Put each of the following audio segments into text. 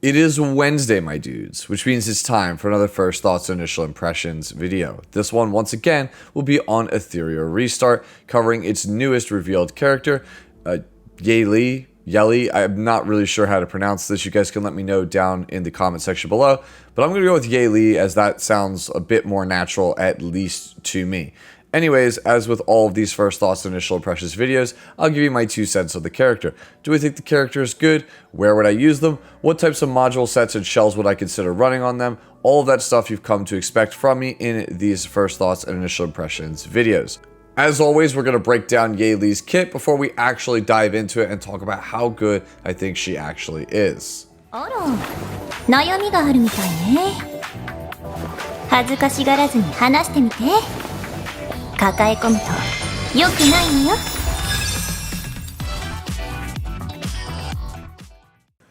It is Wednesday, my dudes, which means it's time for another First Thoughts and Initial Impressions video. This one, once again, will be on Etheria Restart, covering its newest revealed character, Yeli. I'm not really sure how to pronounce this. You guys can let me know down in the comment section below. But I'm going to go with Yeli, as that sounds a bit more natural, at least to me. Anyways, as with all of these First Thoughts and Initial Impressions videos, I'll give you my 2 cents of the character. Do I think the character is good? Where would I use them? What types of module sets and shells would I consider running on them? All of that stuff you've come to expect from me in these First Thoughts and Initial Impressions videos. As always, we're going to break down Yeli's kit before we actually dive into it and talk about how good I think she actually is. 悩みがあるみたいね。恥ずかしがらずに話してみて。抱え込むと良くないのよ。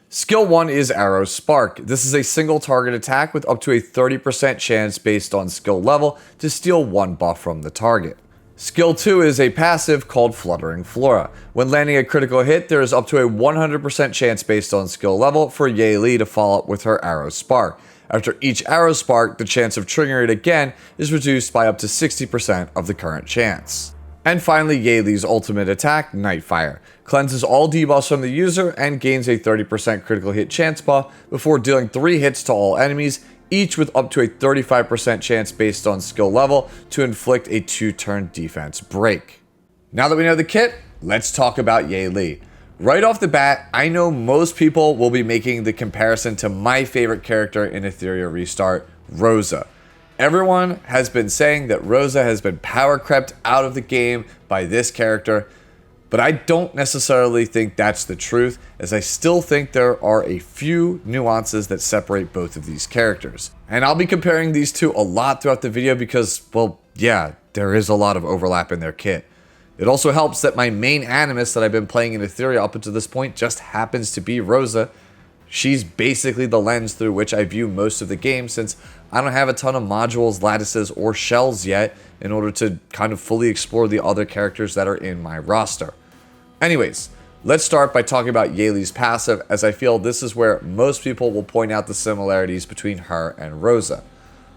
Skill 1 is Arrow Spark. This is a single target attack with up to a 30% chance based on skill level to steal 1 buff from the target. Skill 2 is a passive called Fluttering Flora. When landing a critical hit, there is up to a 100% chance based on skill level for Yeli to follow up with her Arrow Spark. After each Arrow Spark, the chance of triggering it again is reduced by up to 60% of the current chance. And finally, Yeli's ultimate attack, Nightfire, cleanses all debuffs from the user and gains a 30% critical hit chance buff before dealing 3 hits to all enemies, each with up to a 35% chance based on skill level to inflict a 2-turn defense break. Now that we know the kit, let's talk about Yeli. Right off the bat, I know most people will be making the comparison to my favorite character in Etheria Restart, Rosa. Everyone has been saying that Rosa has been power crept out of the game by this character, but I don't necessarily think that's the truth, as I still think there are a few nuances that separate both of these characters. And I'll be comparing these two a lot throughout the video because, well, yeah, there is a lot of overlap in their kit. It also helps that my main Animus that I've been playing in Etheria up until this point just happens to be Rosa. She's basically the lens through which I view most of the game, since I don't have a ton of modules, lattices, or shells yet in order to kind of fully explore the other characters that are in my roster. Anyways, let's start by talking about Yeli's passive, as I feel this is where most people will point out the similarities between her and Rosa.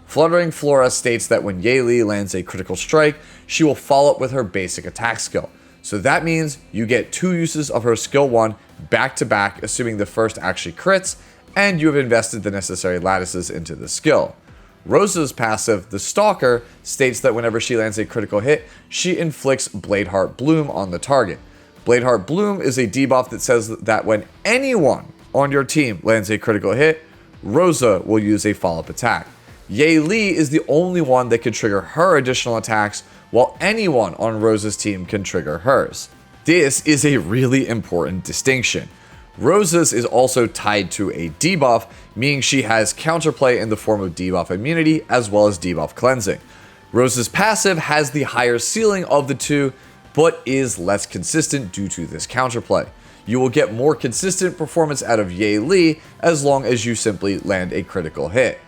Fluttering Flora states that when Yeli lands a critical strike, she will follow up with her basic attack skill. So that means you get 2 uses of her skill 1 back to back, assuming the first actually crits, and you have invested the necessary lattices into the skill. Rosa's passive, the Stalker, states that whenever she lands a critical hit, she inflicts Bladeheart Bloom on the target. Bladeheart Bloom is a debuff that says that when anyone on your team lands a critical hit, Rosa will use a follow-up attack. Yeli is the only one that can trigger her additional attacks, while anyone on Rosa's team can trigger hers. This is a really important distinction. Rosa's is also tied to a debuff, meaning she has counterplay in the form of debuff immunity as well as debuff cleansing. Rosa's passive has the higher ceiling of the two, but is less consistent due to this counterplay. You will get more consistent performance out of Yeli as long as you simply land a critical hit.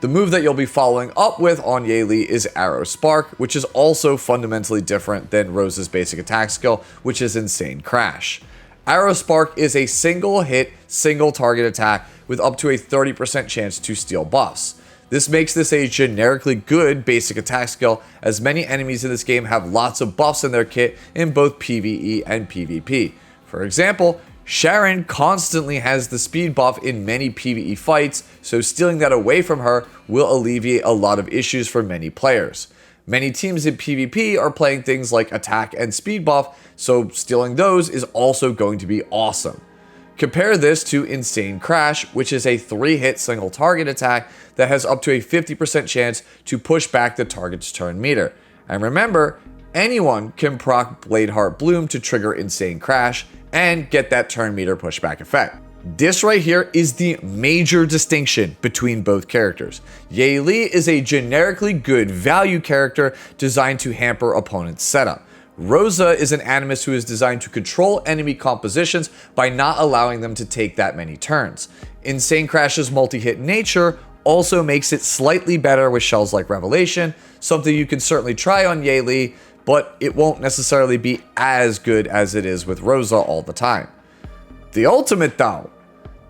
The move that you'll be following up with on Yeli is Arrow Spark, which is also fundamentally different than Rosa's basic attack skill, which is Insane Crash. Arrow Spark is a single hit, single target attack with up to a 30% chance to steal buffs. This makes this a generically good basic attack skill, as many enemies in this game have lots of buffs in their kit in both PvE and PvP. For example, Sharon constantly has the speed buff in many PvE fights, so stealing that away from her will alleviate a lot of issues for many players. Many teams in PvP are playing things like attack and speed buff, so stealing those is also going to be awesome. Compare this to Insane Crash, which is a 3-hit single target attack that has up to a 50% chance to push back the target's turn meter. And remember, anyone can proc Bladeheart Bloom to trigger Insane Crash and get that turn meter pushback effect. This right here is the major distinction between both characters. Yeli is a generically good value character designed to hamper opponents' setup. Rosa is an Animus who is designed to control enemy compositions by not allowing them to take that many turns. Insane Crash's multi-hit nature also makes it slightly better with shells like Revelation, something you can certainly try on Yeli, but it won't necessarily be as good as it is with Rosa all the time. The ultimate though,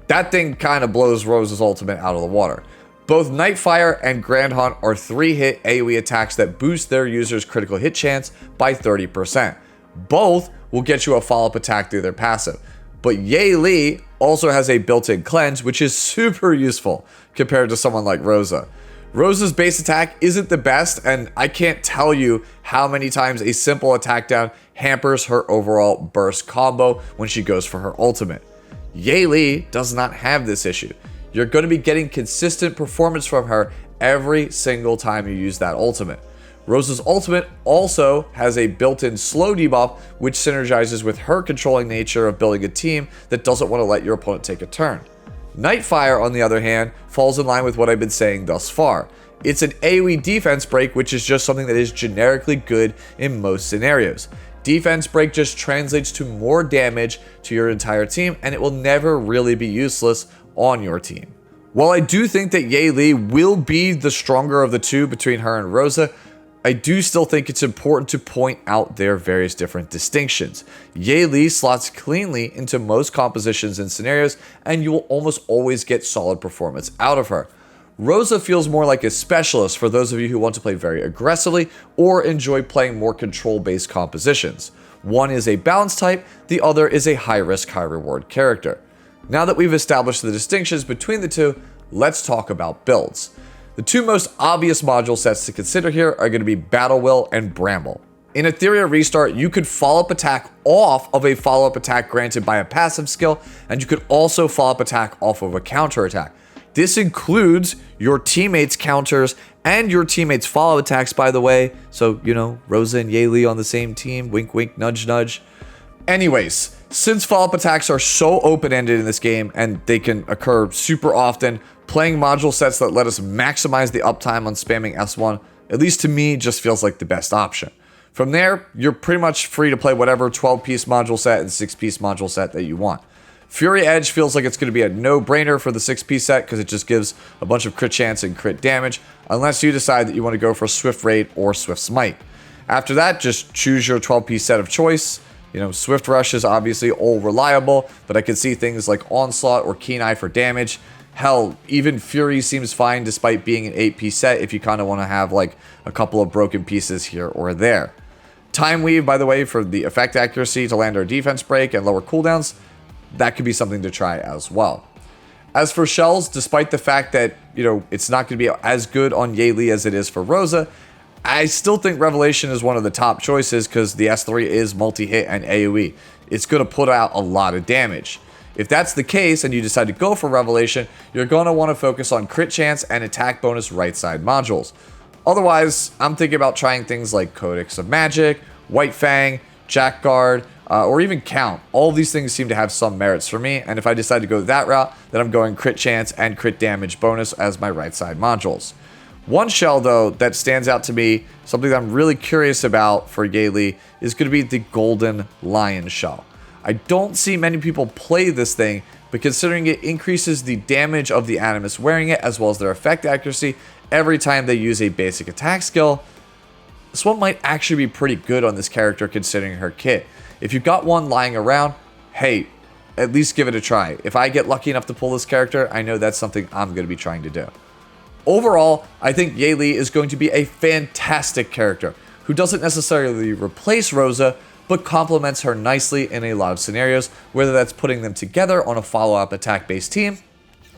That thing kind of blows Rosa's ultimate out of the water. Both Nightfire and Grand Hunt are 3-hit AoE attacks that boost their user's critical hit chance by 30%. Both will get you a follow-up attack through their passive. But Yeli also has a built-in cleanse, which is super useful compared to someone like Rosa. Rosa's base attack isn't the best, and I can't tell you how many times a simple attack down hampers her overall burst combo when she goes for her ultimate. Yeli does not have this issue. You're going to be getting consistent performance from her every single time you use that ultimate. Rosa's ultimate also has a built-in slow debuff, which synergizes with her controlling nature of building a team that doesn't want to let your opponent take a turn. Nightfire, on the other hand, falls in line with what I've been saying thus far. It's an AoE defense break, which is just something that is generically good in most scenarios. Defense break just translates to more damage to your entire team, and it will never really be useless on your team. While I do think that Yeli will be the stronger of the two between her and Rosa, I do still think it's important to point out their various different distinctions. Yeli slots cleanly into most compositions and scenarios, and you will almost always get solid performance out of her. Rosa feels more like a specialist for those of you who want to play very aggressively or enjoy playing more control-based compositions. One is a balance type, the other is a high-risk, high-reward character. Now that we've established the distinctions between the two, let's talk about builds. The two most obvious module sets to consider here are going to be Battle Will and Bramble. In Etheria Restart, you could follow-up attack off of a follow-up attack granted by a passive skill, and you could also follow-up attack off of a counter attack. This includes your teammates' counters and your teammates' follow attacks, by the way. So, you know, Rosa and Yeli on the same team, wink wink, nudge nudge. Anyways, since follow-up attacks are so open-ended in this game and they can occur super often, playing module sets that let us maximize the uptime on spamming S1, at least to me, just feels like the best option. From there, you're pretty much free to play whatever 12-piece module set and 6-piece module set that you want. Fury Edge feels like it's going to be a no-brainer for the 6-piece set because it just gives a bunch of crit chance and crit damage, unless you decide that you want to go for Swift Raid or Swift Smite. After that, just choose your 12-piece set of choice. You know, Swift Rush is obviously all reliable, but I can see things like Onslaught or Keen Eye for damage. Hell, even Fury seems fine despite being an 8-piece set if you kind of want to have like a couple of broken pieces here or there. Time Weave, by the way, for the effect accuracy to land our defense break and lower cooldowns, that could be something to try as well. As for shells, despite the fact that, you know, it's not going to be as good on Yeli as it is for Rosa, I still think Revelation is one of the top choices because the S3 is multi-hit and AoE. It's going to put out a lot of damage. If that's the case and you decide to go for Revelation, you're going to want to focus on crit chance and attack bonus right side modules. Otherwise, I'm thinking about trying things like Codex of Magic, White Fang, Jack Guard, or even Count. All of these things seem to have some merits for me, and if I decide to go that route, then I'm going crit chance and crit damage bonus as my right side modules. One shell, though, that stands out to me, something that I'm really curious about for Yeli, is going to be the Golden Lion shell. I don't see many people play this thing, but considering it increases the damage of the Animus wearing it, as well as their effect accuracy, every time they use a basic attack skill, this one might actually be pretty good on this character considering her kit. If you've got one lying around, hey, at least give it a try. If I get lucky enough to pull this character, I know that's something I'm going to be trying to do. Overall, I think Yeli is going to be a fantastic character who doesn't necessarily replace Rosa, but complements her nicely in a lot of scenarios, whether that's putting them together on a follow-up attack-based team,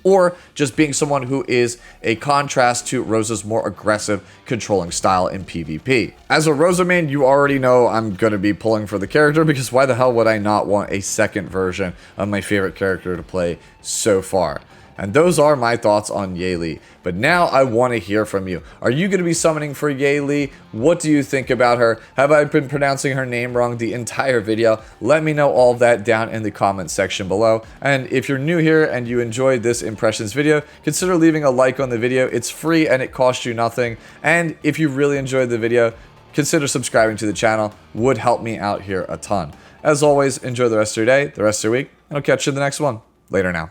or just being someone who is a contrast to Rosa's more aggressive controlling style in PvP. As a Rosa main, you already know I'm going to be pulling for the character, because why the hell would I not want a second version of my favorite character to play so far? And those are my thoughts on Yeli. But now I want to hear from you. Are you going to be summoning for Yeli? What do you think about her? Have I been pronouncing her name wrong the entire video? Let me know all of that down in the comments section below. And if you're new here and you enjoyed this impressions video, consider leaving a like on the video. It's free and it costs you nothing. And if you really enjoyed the video, consider subscribing to the channel. Would help me out here a ton. As always, enjoy the rest of your day, the rest of your week, and I'll catch you in the next one. Later now.